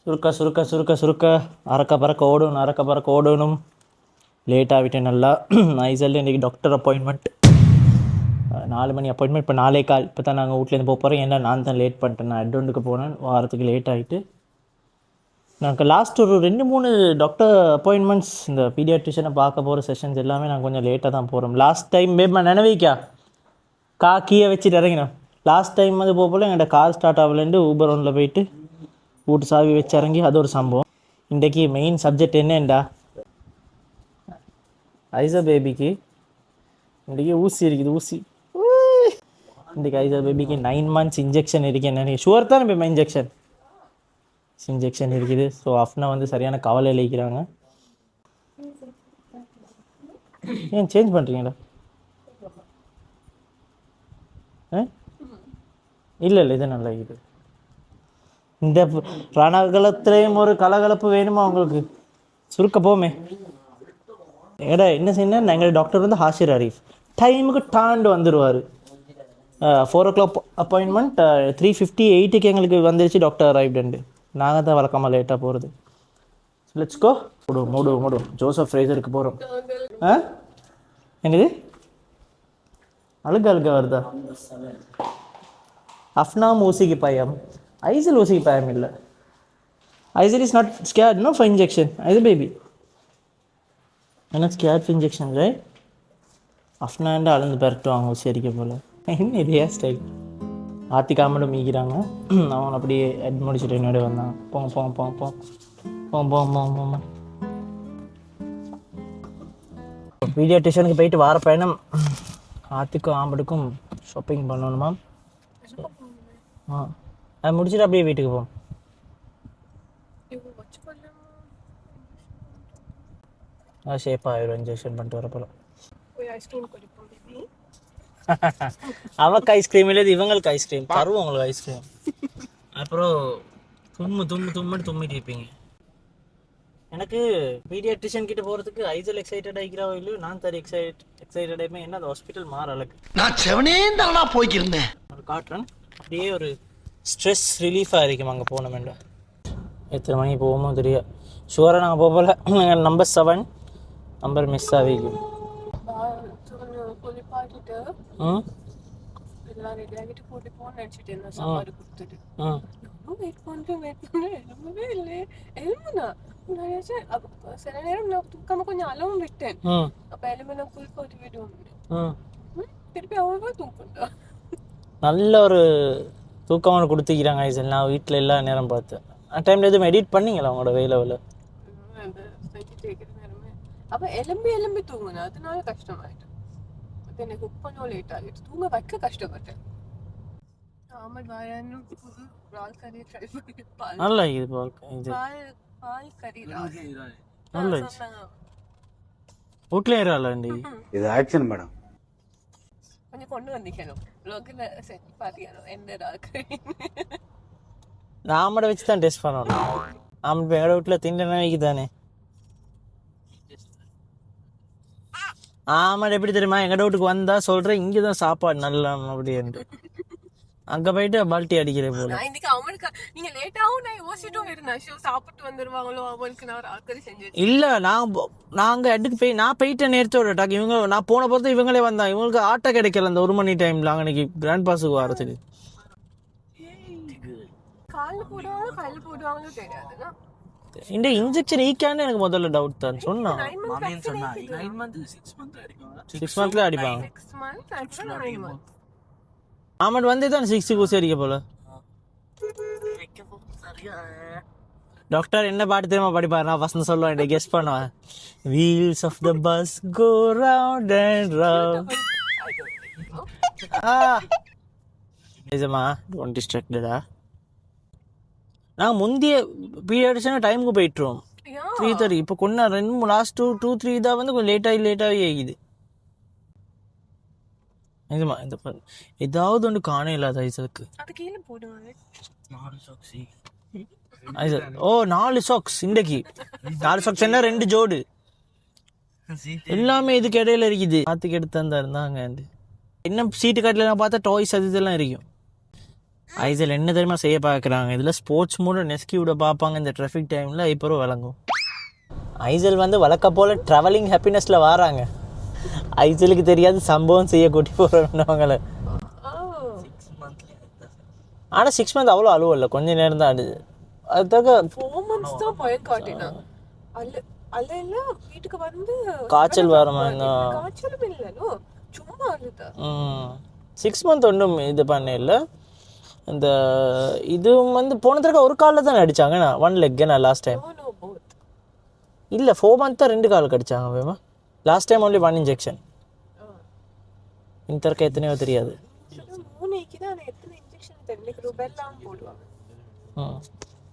சுருக்க அறக்க பறக்க ஓடணும். லேட் ஆகிட்டேன் நல்லா. ஐசல்ல இன்றைக்கி டாக்டர் அப்பாயின்மெண்ட் 4 மணி அப்பாயின்மெண்ட். இப்போ 4:15. இப்போ தான் நாங்கள் வீட்லேருந்து போக போகிறோம். ஏன்னா நான் தான் லேட் பண்ணிட்டேன். நான் அட்வெண்ட்டுக்கு போனேன், வாரத்துக்கு லேட் ஆகிட்டு. நாங்கள் லாஸ்ட் ஒரு 2-3 டாக்டர் அப்பாயின்மெண்ட்ஸ் இந்த பீடியாட்ரிஷனை பார்க்க போகிற செஷன்ஸ் எல்லாமே நாங்கள் கொஞ்சம் லேட்டாக தான் போகிறோம். லாஸ்ட் டைம் பேமா நினைவிக்கா கீயை வச்சுட்டு இறங்கினோம். லாஸ்ட் டைம் வந்து போல எங்கள்கிட்ட கார் ஸ்டார்ட் ஆகலேருந்து ஊபர் ஒன்றில் போயிட்டு வீட்டு சாவி வச்சு இறங்கி அது ஒரு சம்பவம். இன்றைக்கி மெயின் சப்ஜெக்ட் என்னண்டா ஐசா பேபிக்கு இன்றைக்கி ஊசி இருக்குது. ஊசி இன்றைக்கி ஐசா பேபிக்கு 9 months இன்ஜெக்ஷன் இருக்குது. என்ன ஷுவர் தான் பேமா இன்ஜெக்ஷன் இருக்குது. ஸோ அஃப்னா வந்து சரியான கவலை இழைக்கிறாங்க. ஏன் சேஞ்ச் பண்ணுறீங்களா? இல்லை இது நல்லா இருக்குது. இந்த ரணகலத்துலேயும் ஒரு கலகலப்பு வேணுமா உங்களுக்கு? சுருக்க போமே ஏடா என்ன செய்யணும். எங்கள் டாக்டர் வந்து ஹாஷிர் அரீஃப் டைமுக்கு டாண்டு வந்துடுவார். 4 o'clock அப்பாயின்மெண்ட் 3:58 எங்களுக்கு வந்துருச்சு. Doctor arrived. நாங்கள் தான் வழக்கமாக லேட்டாக போகிறது. Let's go. மூடு ஜோசப் ஃப்ரேசருக்கு போகிறோம். என்னது அழுக வருதா? அஃப்னாம் ஊசிக்கு பயம், ஐசல் ஊசிக்கு பயம் இல்லை. Aizal is not scared no for injection. Aizal baby not scared for injection, right? அஃப்னாண்டு அளந்து பெரட்டுவாங்க ஊசி அடிக்க போல். என்ன இதே ஸ்டைல் ஆத்திக்காமலும் மீக்கிறாங்க. அவன் அப்படியே அட் முடிச்சுட்டு என்னோட வந்தான். போங்க. பீடியாட்ரிஷனுக்கு போயிட்டு வார பயணம். ஆத்துக்கும் ஆம்படுக்கும் ஷாப்பிங் பண்ணணுமா? அது முடிச்சுட்டு அப்படியே வீட்டுக்கு போவோம். ஷேப்பாக ஆயிடும் இன்ஜெக்ஷன் பண்ணிட்டு வர போல. அவக்கு ஐஸ்கிரீம் இல்லை, இவங்களுக்கு ஐஸ்கிரீம் தருவோம். உங்களுக்கு ஐஸ்கிரீம் அப்புறம் தும்மிட்டு இருப்பீங்க. எனக்கு பீடியாட்ரிஷன் கிட்ட போகிறதுக்கு ஐசல் எக்ஸைட்டட் ஆகிக்கிறாவோ இல்லையோ, நான் தர எக்ஸைட்டட் ஆகிப்பேன். என்ன அந்த ஹாஸ்பிட்டல் மாறலக்கு நான் செவனேந்தானா போய்க்கிருந்தேன். ஒரு காட்டுறேன். அப்படியே ஒரு ஸ்ட்ரெஸ் ரிலீஃபாக இருக்கும் அங்கே போனோம்டா. எத்தனை மணிக்கு போவோமோ தெரியாது. ஷுவராக நாங்கள் போகல. நம்பர் 7 நம்பர் மிஸ் ஆகிக்கும். சில நேரம் நான் தூக்காம கொஞ்சம் அளவும் விட்டேன். அப்ப எலும்பு நான் குளிக்க ஊற்றி விடுவோம். திருப்பி அவ்வளவா தூக்கண்டா. நல்ல ஒரு தூக்கமான கொடுத்துக்கிறாங்க ஐசல். நான் வீட்டில் எல்லா நேரம் பார்த்தேன். அந்த டைமில் எதுவும் எடிட் பண்ணிங்களா உங்களோட வேலைவில்? அப்போ எலும்பி தூங்குனேன். அதனால கஷ்டமாயிட்டு. எனக்கு குக் பண்ண லேட் ஆகிட்டு தூங்க வைக்க கஷ்டப்பட்டேன். ஆமாம் வாயான்னு புது பால் கறி ட்ரை பண்ணி நல்லா இது பால் கறி நல்லா வீட்டில் ஏறாண்டி இது ஆக்ஷன் மேடம். கொஞ்சம் கொண்டு வந்திக்கணும். செஞ்சு பார்த்திக்கணும் என்ன ராக்கறி. நாமட வச்சு தான் டெஸ்ட் பண்ணணும். ஆமாம் இப்போ எங்களோட வீட்டில் திண்டனாய்க்கு தானே. ஆமாம் எப்படி தெரியுமா, எங்கள் வீட்டுக்கு வந்தால் சொல்கிறேன் இங்கே தான் சாப்பாடு நல்லா அப்படின்ட்டு. அங்கே போயிட்டு பால்ட்டி அடிக்கிறேன் போல. இன்னைக்கு அவனுக்கு நீங்க லேட்டாகவும் நான் யோசிச்சுட்டும் இருந்தேன். சாப்பிட்டு வந்துருவாங்களோ அவனுக்கு நான் ராக்கறி செஞ்சு. இல்லை நாங்கள் எடுக்கு நான் போயிட்டேன் நேரத்தோட டாக்கு. இவங்க நான் போன பொறுத்து இவங்களே வந்தான். இவங்களுக்கு ஆட்டோ கிடைக்கல அந்த 1 மணி டைமில் அன்னைக்கு கிராண்ட் பாஸுக்கு வரதுக்கு. கால் போடுவாங்களோ தெரியாதுன்னா இந்த இன்ஜெக்ஷன் ஈக்கான்னு எனக்கு முதல்ல டவுட் தான். சொன்னான் 6 monthல அடிப்பாங்க. ஆமாம் வந்து தான் 6 ஊசி அடிக்க போல. டாக்டர் என்ன பாட்டு தெரியுமா படிப்பாரு? நான் ஃபர்ஸ்ட் சொல்லுவேன், கெஸ் பண்ணுவேன். Wheels of the bus go round and round. நிஜமா டோன்ட் டிஸ்ட்ராக்டடா. நாங்கள் முந்தைய பீரியட்ஸ்னால் டைமுக்கு போயிட்டுருவோம் 3:30. இப்போ கொஞ்சம் லாஸ்ட் 2-3 இதாக வந்து கொஞ்சம் லேட்டாகி ஆகிது. நிஜமா இந்த ஏதாவது ஒன்று காண இல்லாத ஐசலுக்கு. ஐசல் 4 சாக்ஸ் இன்றைக்கு. 4 சாக்ஸ் என்ன 2 ஜோடு எல்லாமே இதுக்கு இடையில இருக்குது. பார்த்துக்கு எடுத்து இருந்தாங்க. இன்னும் சீட்டு காட்டில் பார்த்தா டாய்ஸ் அது இதெல்லாம் இருக்கும். ஐசல் என்ன தெரியுமா செய்ய பார்க்குறாங்க, இதில் ஸ்போர்ட்ஸ் மூட நெஸ்கி விட பார்ப்பாங்க இந்த டிராஃபிக் டைமில். இப்போ விளங்கும். ஐசல் வந்து வழக்க போல் ட்ராவலிங் ஹாப்பினஸில் வராங்க. ஐசலுக்கு தெரியாது சம்பவம் செய்ய கூட்டி போகிறவங்கள. ஆனால் 6 months அவ்வளோ அழுவ இல்லை, கொஞ்சம் நேரம் தான் ஆடுது. அதுக்காக 4 months தான் பயம் காட்டினான். அல்ல வீட்டுக்கு வந்து காய்ச்சல் வர மாதிரி காய்ச்சலும் இல்லைனோ, சும்மா அழுதா. 6 months ஒன்றும் இது பண்ண இல்லை. இந்த இது வந்து போன தடவை ஒரு காலில் தான் அடித்தாங்க. நான் 1 leg நான் லாஸ்ட் டைம் இல்லை 4 months தான் 2 காலுக்கு அடித்தாங்க வேமா. Last time only 1 injection. இந்த தடவை எத்தனையோ தெரியாது. 3 தான் எத்தனை இன்ஜெக்ஷன் தெரியல, ரூபெல்லாம் போடுவாங்க.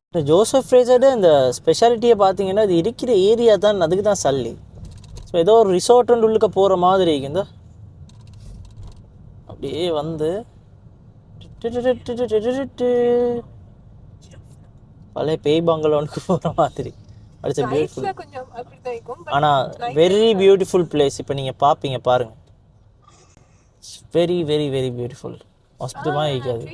இந்த ஜோசப் ஃப்ரேசர்டு இந்த ஸ்பெஷாலிட்டியை பார்த்தீங்கன்னா அது இருக்கிற ஏரியா தான், அதுக்கு தான் சல்லி. ஸோ ஏதோ ஒரு ரிசார்ட் உள்ளுக்க போகிற மாதிரி இருக்குதா, அப்படியே வந்து பழைய பேய் பங்களோனுக்கு போகிற மாதிரி. அது பியூட்டிஃபுல். ஆனால் வெரி பியூட்டிஃபுல் பிளேஸ். இப்போ நீங்கள் பார்ப்பீங்க பாருங்க, வெரி வெரி வெரி பியூட்டிஃபுல். ஹாஸ்பிட்டலாக இருக்காது.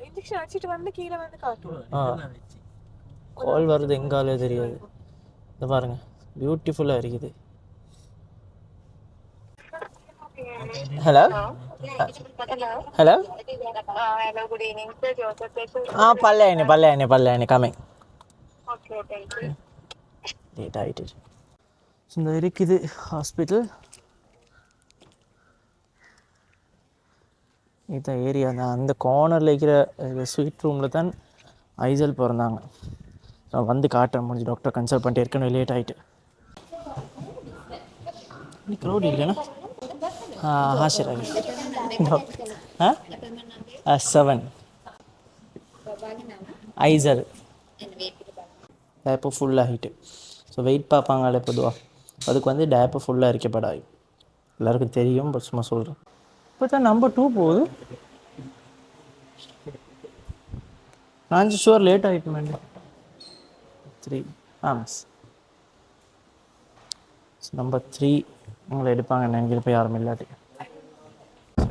இன்ஜெக்ஷன் அடிச்சிட்டு வந்து கீழே வந்து காட்டுவோம். கால் வருது எங்காலே தெரியாது. இந்த பாருங்க பியூட்டிஃபுல்லாக இருக்குது. ஹலோ ஹலோ பல்லையானி கமிங். லேட் ஆகிட்டு இந்த இருக்குது ஹாஸ்பிட்டல். இதுதான் ஏரியா தான். அந்த கார்னரில் இருக்கிற ஸ்வீட் ரூமில் தான் ஐசல் பிறந்தாங்க. நான் வந்து காட்டுறேன் முடிஞ்சு. டாக்டர் கன்சல்ட் பண்ணிட்டு ஏற்கனவே லேட் ஆகிட்டு. க்ரௌட் இல்லைண்ணா. சரி டாக்டர் 7 ஐசல் டேப்பு ஃபுல்லாக ஹீட்டு. ஸோ வெயிட் பார்ப்பாங்களே பொதுவாக, அதுக்கு வந்து டேப்பு ஃபுல்லாக இருக்கப்படாது. எல்லாருக்கும் தெரியும், பட் சும்மா சொல்கிறேன். இப்போ தான் நம்பர் 2 போகுது. நான் ஷுவர் லேட் ஆகிட்டு மேடம். 3 ஆமாம் நம்பர் 3 உங்களை எடுப்பாங்க நினைக்கிற போய் யாரும் இல்லாட்டி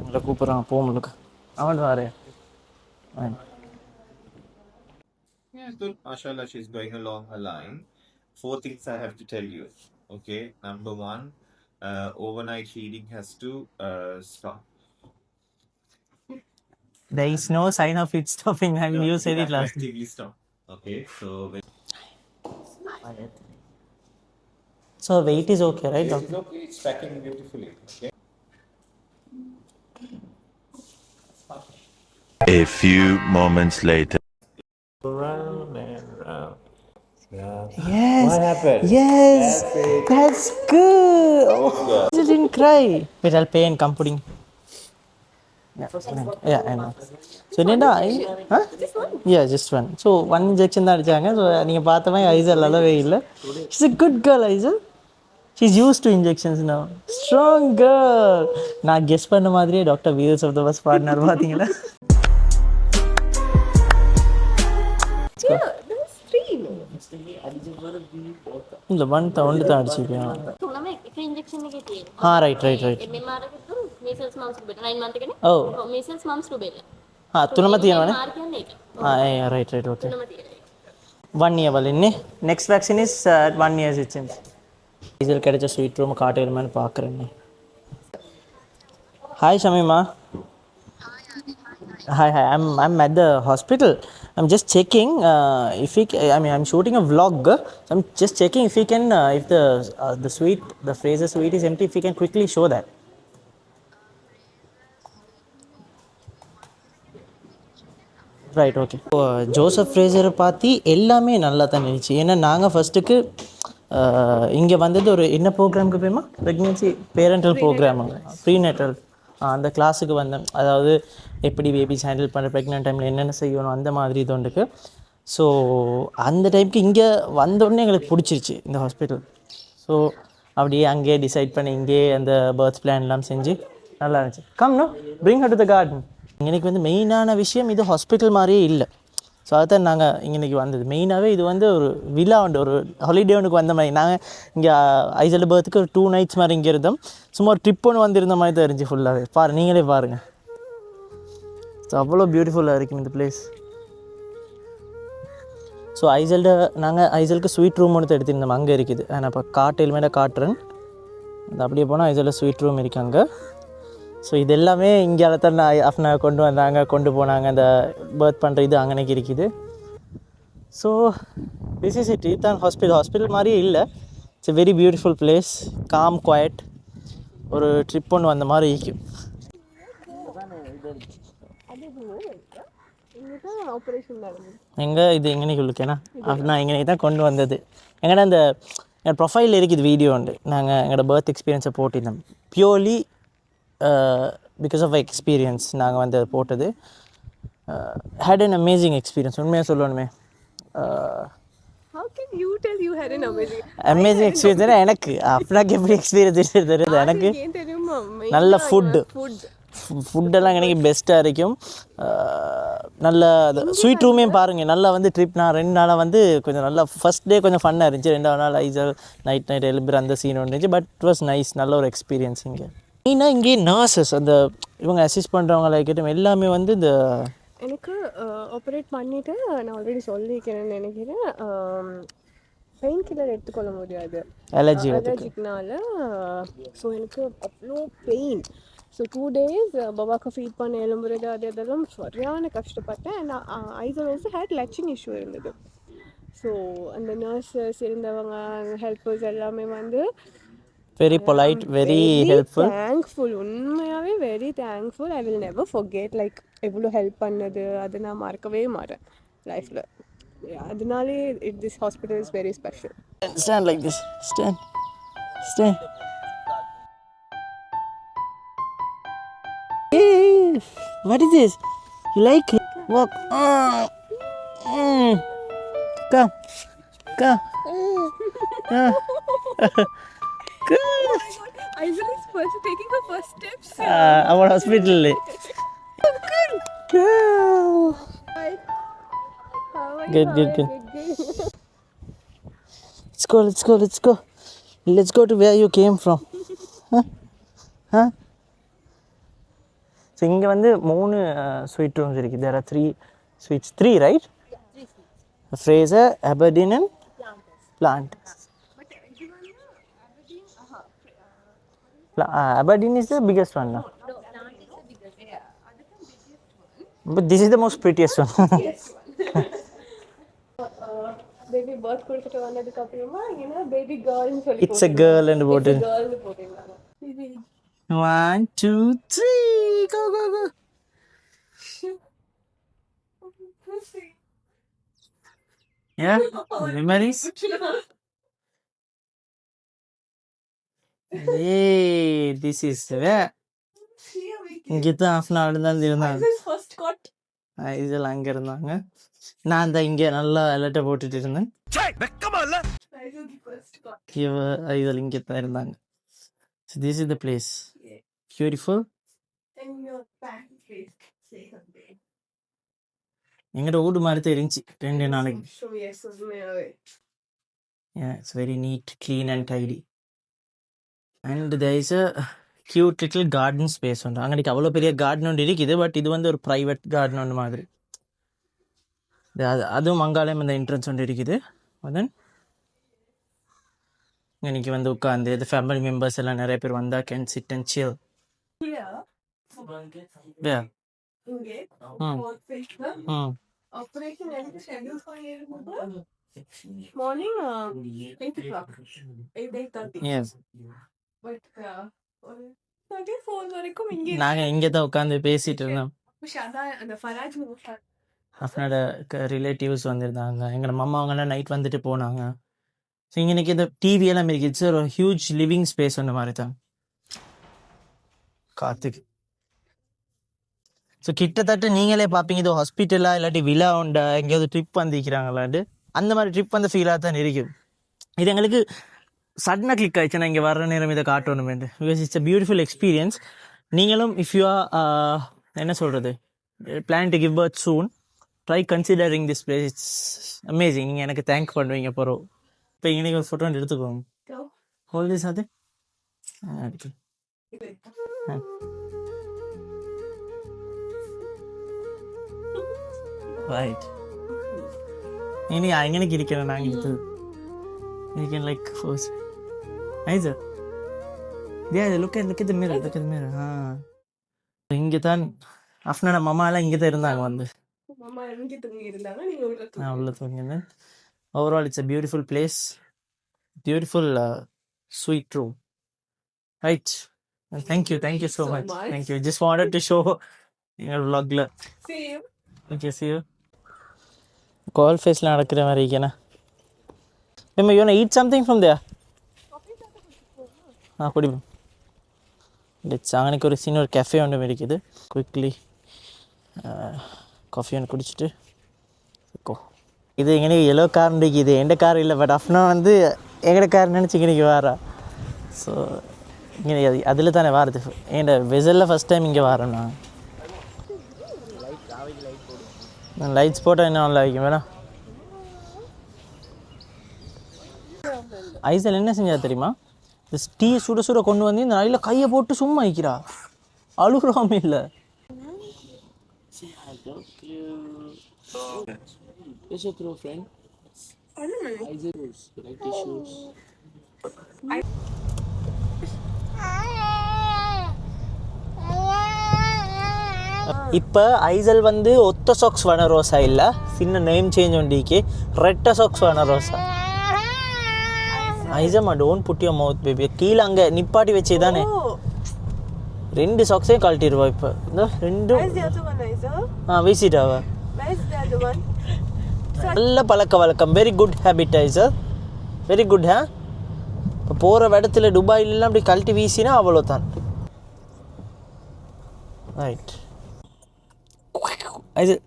உங்களை கூப்பிட்றாங்க போக முடியல. அவன் வாரு. Mashallah, she's going along her line. 4 things I have to tell you. Okay, number 1, overnight feeding has to stop. There is no sign of it stopping. I mean, you said it last time. Actively stop. Okay, so weight is okay, right, doctor? It's okay. It's packing beautifully. Okay. A few moments later. Round and round. Yes. What happened? Yes. That's good. Oh, you didn't cry. Wait, I'll pay and come pudding. Yeah, I know. So, Nenda, yeah, just one. So, 1 injection தான் அடிச்சாங்க. So நீங்கள் பார்த்த மாதிரி ஐசல் அளவே இல்லை. She's a good girl, Aisal. She's used to injections now. Strong girl. நான் guess பண்ண மாதிரியே doctor wheels of the bus பாடினார் பார்த்தீங்களா? ಇಲ್ಲ 1 தான் அடிச்சிருக்கேன். Right measles mumps rubella 9 month එකනේ. ඔව් measles mumps rubella. තුනම තියෙනවනේ. මාර් කියන්නේ ඒක. Right okay. තුනම තියෙනවා. 1 year වලින්නේ. next vaccine is 1 year itself. Result கிடைச்ச ஸ்வீட் ரூம் காட்டுறேன்னு பார்க்குறேன். Hi Shamima. Hi, I'm at the hospital. I'm just checking if I'm shooting a vlog. I'm just checking if we can if the Fraser suite is empty, if we can quickly show that. Right okay. Joseph ஃப்ரேசரை பார்த்து எல்லாமே நல்லா தான் இருந்துச்சு. ஏன்னா நாங்கள் ஃபஸ்ட்டுக்கு இங்கே வந்தது ஒரு என்ன ப்ரோக்ராமுக்கு போயுமா, ப்ரெக்னென்சி பேரண்டல் ப்ரோக்ராமுங்க, ப்ரீநேட்டல் அந்த கிளாஸுக்கு வந்தேன். அதாவது எப்படி பேபிஸ் ஹேண்டில் பண்ணுற ப்ரெக்னென்ட் டைமில் என்னென்ன செய்யணும் அந்த மாதிரி தோண்டுக்கு. ஸோ அந்த டைமுக்கு இங்கே வந்தோடனே எங்களுக்கு பிடிச்சிருச்சு இந்த ஹாஸ்பிட்டல். ஸோ அப்படியே அங்கேயே டிசைட் பண்ணி இங்கேயே அந்த பர்த் பிளான்லாம் செஞ்சு நல்லா இருந்துச்சு. Come no bring her to the garden. எனக்கு வந்து மெயினான விஷயம் இது ஹாஸ்பிட்டல் மாதிரியே இல்லை. ஸோ அதுதான் நாங்கள் இன்றைக்கி வந்தது. மெயினாகவே இது வந்து ஒரு விழா உண்டு, ஒரு ஹாலிடே ஒன்றுக்கு வந்த மாதிரி. நாங்கள் இங்கே ஐசல் பேர்த்துக்கு ஒரு 2 nights மாதிரி இங்கே இருந்தோம். சும்மா ஒரு ட்ரிப் ஒன்று வந்திருந்த மாதிரி தான் இருந்துச்சு ஃபுல்லாகவே. நீங்களே பாருங்கள். ஸோ அவ்வளோ பியூட்டிஃபுல்லாக இருக்கும் இந்த பிளேஸ். ஸோ நாங்கள் ஐசலுக்கு ஸ்வீட் ரூம் ஒன்று எடுத்திருந்தோம், அங்கே இருக்குது. நான் இப்போ ஹெல்மெட்டாக காட்டுறேன். அது அப்படியே போனால் ஐசலில் ஸ்வீட் ரூம் இருக்குது அங்கே. ஸோ இது எல்லாமே இங்கே தான் அஃப்னா கொண்டு வந்தாங்க, கொண்டு போனாங்க. அந்த பர்த் பண்ணுற இது அங்கனைக்கு இருக்குது. So this is it. இதுதான் ஹாஸ்பிட்டல் மாதிரியே இல்லை. It's a very beautiful place, calm quiet. ஒரு ட்ரிப் ஒன்று வந்த மாதிரி இருக்கும். எங்கே இது எங்கனைக்கு உள்ளுக்கேனா அப்படின்னா எங்கனைக்கு தான் கொண்டு வந்தது. எங்கடா அந்த என் ப்ரொஃபைல் இருக்குது வீடியோ உண்டு. நாங்கள் எங்களோட பர்த் எக்ஸ்பீரியன்ஸை போட்டிருந்தோம். பியூர்லி பிகாஸ் ஆஃப் எக்ஸ்பீரியன்ஸ் நாங்கள் வந்து அதை போட்டது. Had an amazing experience. உண்மையாக சொல்லணுமே, How can you tell you had an amazing experience எனக்கு. அப்படின்னாக்கு எப்படி எக்ஸ்பீரியன்ஸ் தெரியுது எனக்கு. தெரியுமா? நல்ல ஃபுட்டெல்லாம் எனக்கு பெஸ்ட்டாக இருக்கும். நல்ல ஸ்வீட் ரூமையும் பாருங்கள். நல்லா வந்து ட்ரிப் நான் 2 நாளாக வந்து கொஞ்சம் நல்லா ஃபஸ்ட் டே கொஞ்சம் ஃபன்னாக இருந்துச்சு. 2வது நாள் ஐசல் நைட் எழுப்புற அந்த சீன் இருந்துச்சு. But it was nice. நல்ல ஒரு எக்ஸ்பீரியன்ஸ். இங்கே மெயினாக இங்கே நர்சஸ் அந்த இவங்க அசிஸ்ட் பண்ணுறவங்கள இருக்கட்டும் எல்லாமே வந்து இந்த எனக்கு ஆப்ரேட் பண்ணிவிட்டு நான் ஆல்ரெடி சொல்லிக்கிறேன்னு நினைக்கிறேன். பெயின் கில்லர் எடுத்துக்கொள்ள முடியாது அலர்ஜிக்னால. ஸோ எனக்கு அவ்வளோ பெயின். ஸோ 2 days பாபாவுக்கு ஃபீட் பண்ண எழும்புறது அது இதெல்லாம் சரியான கஷ்டப்பட்டேன். நான் ஐசல் ஆல்சோ ஹேட் லச்சிங் இஷ்யூ இருந்தது. ஸோ அந்த நர்சஸ் இருந்தவங்க ஹெல்ப்பர்ஸ் எல்லாமே வந்து very polite, very helpful, thankful. உண்மையாகவே very thankful. I will never forget. Like எவ்வளோ ஹெல்ப் பண்ணது அது நான் மறக்கவே மாட்டேன் லைஃப்பில். அதனாலே this hospital is very special. stand like this, stand. Hey, what is this? You like it? Walk. Come. Aizal is taking her first steps. Our hospital. Good girl. Hi. How are Good. you? Let's go to where you came from. Huh? So இங்கே வந்து 3 sweet rooms இருக்குது. There are 3 suites. 3, right? Yeah, 3 suites. Fraser, Aberdeen and Planters. Aberdeen is the biggest one now. No, Plant is the biggest. Yeah, that's the biggest one. But this is the most prettiest one. Yes. Baby birth கொடுத்துட்டு வந்ததுக்கு அப்புறமா இங்க baby கேர்ள்னு சொல்லி It's a girl and boat. கேர்ள்னு போட்டுருந்தாங்க. 1, 2, 3. Go. Yeah, memories. Hey, this is where. இங்கே தான் half an hour தான் இருந்தாங்க. ஐசல் அங்கே இருந்தாங்க. நான் தான் இங்கே நல்லா அலர்ட்டை போட்டுட்டு இருந்தேன். ஐசல் இங்கே தான் இருந்தாங்க. So this is the place. Beautiful. எங்கட ஊடு மாதிரி தான் இருந்துச்சு 2 நாளைக்கு. Yeah, it's very neat, clean and tidy. And there is a cute little garden space உண்டு. அங்கடிக்கு அவ்வளோ பெரிய கார்டன் ஒன்று இருக்குது. பட் இது வந்து ஒரு ப்ரைவேட் கார்டன் ஒன்று மாதிரி. அதுவும் அங்காலையும் அந்த என்ட்ரன்ஸ் ஒன்று இருக்குது. அதன் இன்னைக்கு வந்து உட்காந்து இந்த ஃபேமிலி மெம்பர்ஸ் எல்லாம் நிறைய பேர் வந்தால் can sit and chill. Morning 8 o'clock 8:30. Yes. But again 4 வரைக்கும் இங்கே நாங்கள் இங்கே தான் உட்காந்து பேசிகிட்டு இருந்தோம். அந்த ஃபராஜ் அவனோட ரிலேட்டிவ்ஸ் வந்திருந்தாங்க. எங்களோட மாமா அவங்கெல்லாம் நைட் வந்துட்டு போனாங்க. ஸோ இன்றைக்கி இந்த டிவி எல்லாம் இருக்குது. இட்ஸ் ஒரு ஹியூஜ் லிவிங் ஸ்பேஸ் ஒன்று மாதிரி தான் காத்துக்கு. ஸோ கிட்டத்தட்ட நீங்களே பார்ப்பீங்க இது ஹாஸ்பிட்டலாக இல்லாட்டி விழா உண்டா எங்கேயாவது ட்ரிப் வந்துக்கிறாங்களாண்டு அந்த மாதிரி ட்ரிப் வந்து ஃபீலாக தான் இருக்குது. இது எங்களுக்கு சடனாக கிளிக் ஆயிடுச்சு. நான் இங்கே வர்ற நேரம் இதை காட்டணுமேட்டு. Because it's a beautiful experience. நீங்களும் இஃப் யூ ஆர் என்ன சொல்கிறது plan to give birth soon try considering this place. It's amazing. நீங்கள் எனக்கு தேங்க் பண்ணுவீங்க போகிறோம். இப்போ இன்னைக்கு ஒரு ஃபோட்டோ எடுத்துக்கோங்க. ஹோல் திஸ் அது ரைட். இனி எங்கனைக்கு இருக்கிறேன் நாங்கள் எடுத்து you can like force nice. Yeah, look at the mirror. இங்கே தான் அஃப்னா மாமாலாம் இங்கே தான் இருந்தாங்க வந்து. மாமா இங்கே தூங்கி இருந்தாங்க, நீங்கள் உள்ள நான் உள்ள தூங்கினேன். Overall it's a beautiful place, beautiful sweet room. Right. Thank you so much. Thank you. Just wanted to show எங்கள் vlogல. see you. ஓகே, see you. கால் ஃபேஸில் நடக்கிற மாதிரி இருக்கேண்ணா. ஏம்மா you want to eat something from there? குடிப்போம். அங்கனைக்கு ஒரு சின்ன ஒரு கெஃபே ஒன்று இருக்குது. குவிக்லி காஃபி ஒன்று குடிச்சிட்டு இது எங்களுக்கு எல்லோ கார் இருக்குது, எந்த கார் இல்லை. பட் அஃப்னா வந்து எங்கட கார் நினச்சி இங்கனைக்கு வாரா. ஸோ இங்கே அதில் தானே வாரது. என் வெசலில் ஃபஸ்ட் டைம் இங்கே வரேன் நான். லைட்ஸ் போட்டால் என்ன நல்லா வைக்கும் வேணா. ஐசல் என்ன செஞ்சா தெரியுமா? இந்த டீ சுட சுட கொண்டு வந்து இந்த நையில் கையை போட்டு சும்மா வைக்கிறா. அழுகுறாம இல்லை. இப்போ ஐசல் வந்து ஒத்த சாக்ஸ் வேண ரோசா இல்லை, சின்ன நேம் சேஞ்ச் ஒண்டிக்கு ரெட்ட சாக்ஸ் வேண ரோசா. ஐசம்மா don't put your mouth baby. கீழே அங்கே நிப்பாட்டி வச்சே தானே 2 சாக்ஸையும் கழட்டிடுவா. இப்போ இந்த 2 வீசிட்டாவா. நல்ல பழக்க வழக்கம். Very good habit Aisar, very good. இப்போ போகிற இடத்துல துபாயிலெலாம் அப்படி கழட்டி வீசினா அவ்வளோதான். ரைட். ஐசர்